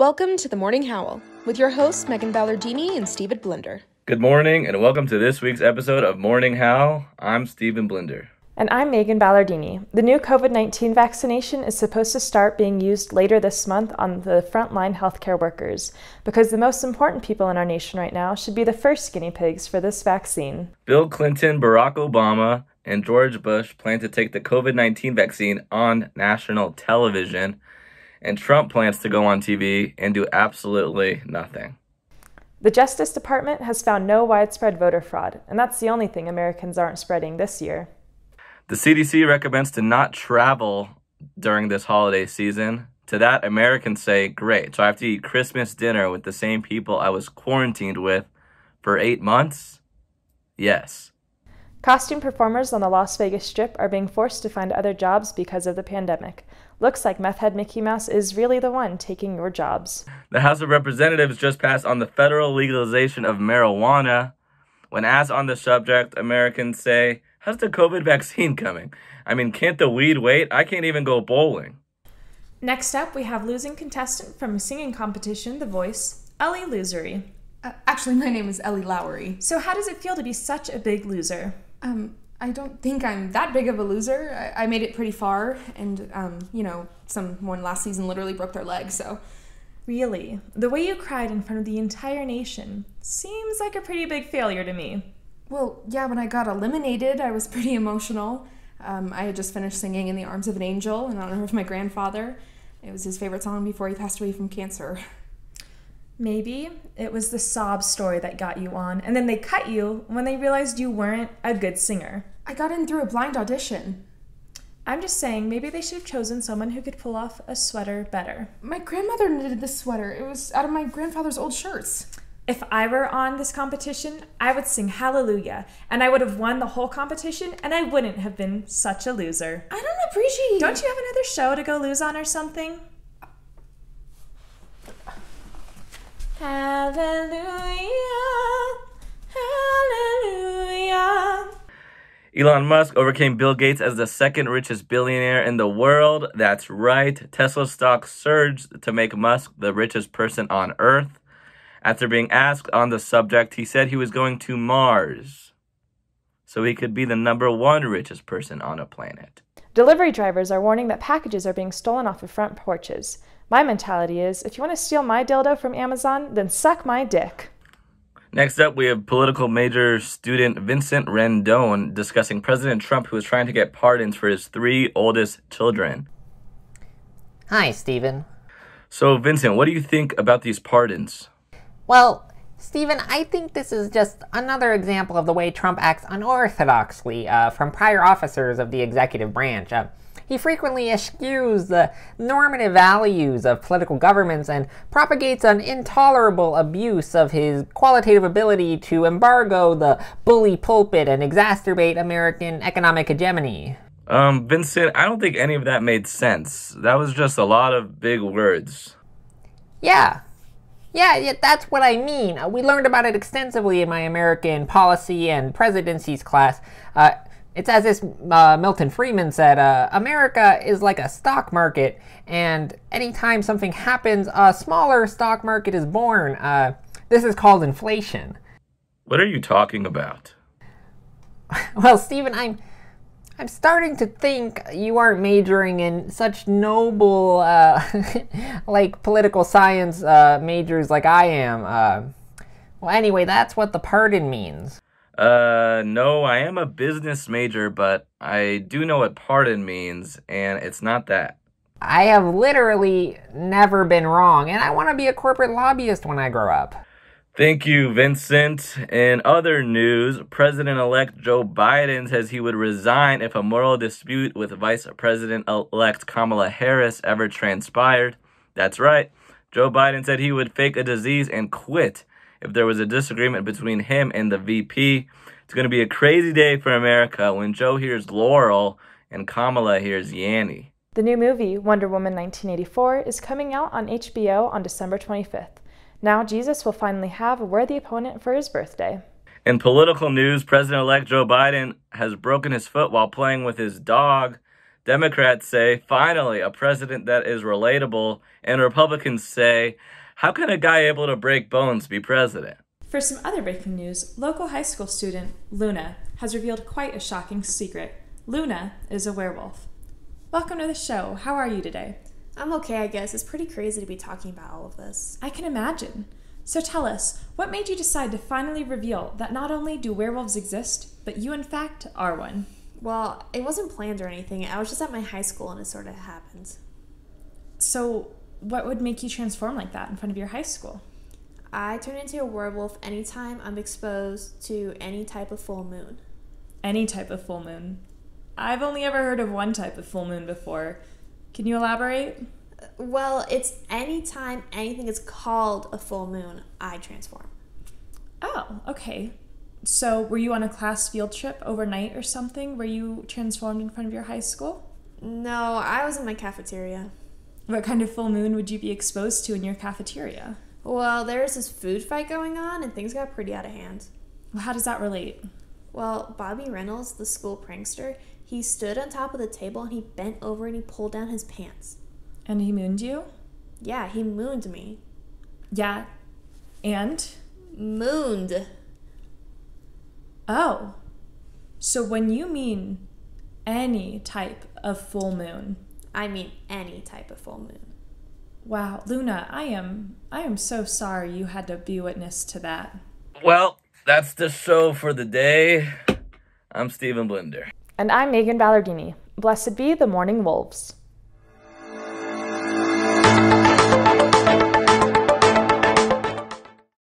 Welcome to the Morning Howl with your hosts Megan Ballardini and Stephen Blinder. Good morning and welcome to this week's episode of Morning Howl. I'm Stephen Blinder. And I'm Megan Ballardini. The new COVID-19 vaccination is supposed to start being used later this month on the frontline healthcare workers, because the most important people in our nation right now should be the first guinea pigs for this vaccine. Bill Clinton, Barack Obama, and George Bush plan to take the COVID-19 vaccine on national television, and Trump plans to go on TV and do absolutely nothing. The Justice Department has found no widespread voter fraud, and that's the only thing Americans aren't spreading this year. The CDC recommends to not travel during this holiday season. To that, Americans say, great, so I have to eat Christmas dinner with the same people I was quarantined with for 8 months? Yes. Costume performers on the Las Vegas Strip are being forced to find other jobs because of the pandemic. Looks like meth head Mickey Mouse is really the one taking your jobs. The House of Representatives just passed on the federal legalization of marijuana. When asked on the subject, Americans say, how's the COVID vaccine coming? I mean, can't the weed wait? I can't even go bowling. Next up, we have losing contestant from a singing competition, The Voice, Ellie Losery. Actually, my name is Ellie Lowry. So how does it feel to be such a big loser? I don't think I'm that big of a loser. I made it pretty far, and, someone last season literally broke their leg, so... Really? The way you cried in front of the entire nation seems like a pretty big failure to me. Well, yeah, when I got eliminated, I was pretty emotional. I had just finished singing In the Arms of an Angel in honor of my grandfather. It was his favorite song before he passed away from cancer. Maybe it was the sob story that got you on, and then they cut you when they realized you weren't a good singer. I got in through a blind audition. I'm just saying, maybe they should have chosen someone who could pull off a sweater better. My grandmother knitted this sweater. It was out of my grandfather's old shirts. If I were on this competition, I would sing Hallelujah, and I would have won the whole competition, and I wouldn't have been such a loser. I don't appreciate... Don't you have another show to go lose on or something? Hallelujah, hallelujah. Elon Musk overcame Bill Gates as the second richest billionaire in the world. That's right. Tesla stock surged to make Musk the richest person on Earth. After being asked on the subject, he said he was going to Mars, so he could be the #1 richest person on a planet. Delivery drivers are warning that packages are being stolen off of front porches. My mentality is, if you want to steal my dildo from Amazon, then suck my dick. Next up, we have political major student Vincent Rendon discussing President Trump, who is trying to get pardons for his 3 oldest children. Hi, Stephen. So, Vincent, what do you think about these pardons? Well, Stephen, I think this is just another example of the way Trump acts unorthodoxly from prior officers of the executive branch. He frequently eschews the normative values of political governments and propagates an intolerable abuse of his qualitative ability to embargo the bully pulpit and exacerbate American economic hegemony. Vincent, I don't think any of that made sense. That was just a lot of big words. Yeah, that's what I mean. We learned about it extensively in my American policy and presidencies class. It's as if Milton Friedman said, America is like a stock market, and anytime something happens, a smaller stock market is born. This is called inflation. What are you talking about? Well, Stephen, I'm starting to think you aren't majoring in such noble, like political science majors like I am. Well, anyway, that's what the pardon means. No, I am a business major, but I do know what pardon means, and it's not that. I have literally never been wrong, and I want to be a corporate lobbyist when I grow up. Thank you, Vincent. In other news, President-elect Joe Biden says he would resign if a moral dispute with Vice President-elect Kamala Harris ever transpired. That's right. Joe Biden said he would fake a disease and quit if there was a disagreement between him and the VP. It's going to be a crazy day for America when Joe hears Laurel and Kamala hears Yanny. The new movie, Wonder Woman 1984, is coming out on HBO on December 25th. Now Jesus will finally have a worthy opponent for his birthday. In political news, President-elect Joe Biden has broken his foot while playing with his dog. Democrats say, finally, a president that is relatable. And Republicans say, how can a guy able to break bones be president? For some other breaking news, local high school student Luna has revealed quite a shocking secret. Luna is a werewolf. Welcome to the show. How are you today? I'm okay, I guess. It's pretty crazy to be talking about all of this. I can imagine. So tell us, what made you decide to finally reveal that not only do werewolves exist, but you in fact are one? Well, it wasn't planned or anything. I was just at my high school and it sort of happened. So what would make you transform like that in front of your high school? I turn into a werewolf anytime I'm exposed to any type of full moon. Any type of full moon? I've only ever heard of one type of full moon before. Can you elaborate? Well, it's anytime anything is called a full moon, I transform. Oh, okay. So were you on a class field trip overnight or something where you transformed in front of your high school? No, I was in my cafeteria. What kind of full moon would you be exposed to in your cafeteria? Well, there was this food fight going on and things got pretty out of hand. Well, how does that relate? Well, Bobby Reynolds, the school prankster, he stood on top of the table and he bent over and he pulled down his pants. And he mooned you? Yeah, he mooned me. Yeah. And? Mooned. Oh. So when you mean any type of full moon. I mean any type of full moon. Wow, Luna, I am so sorry you had to be witness to that. Well, that's the show for the day. I'm Stephen Blinder. And I'm Megan Ballardini. Blessed be the morning wolves.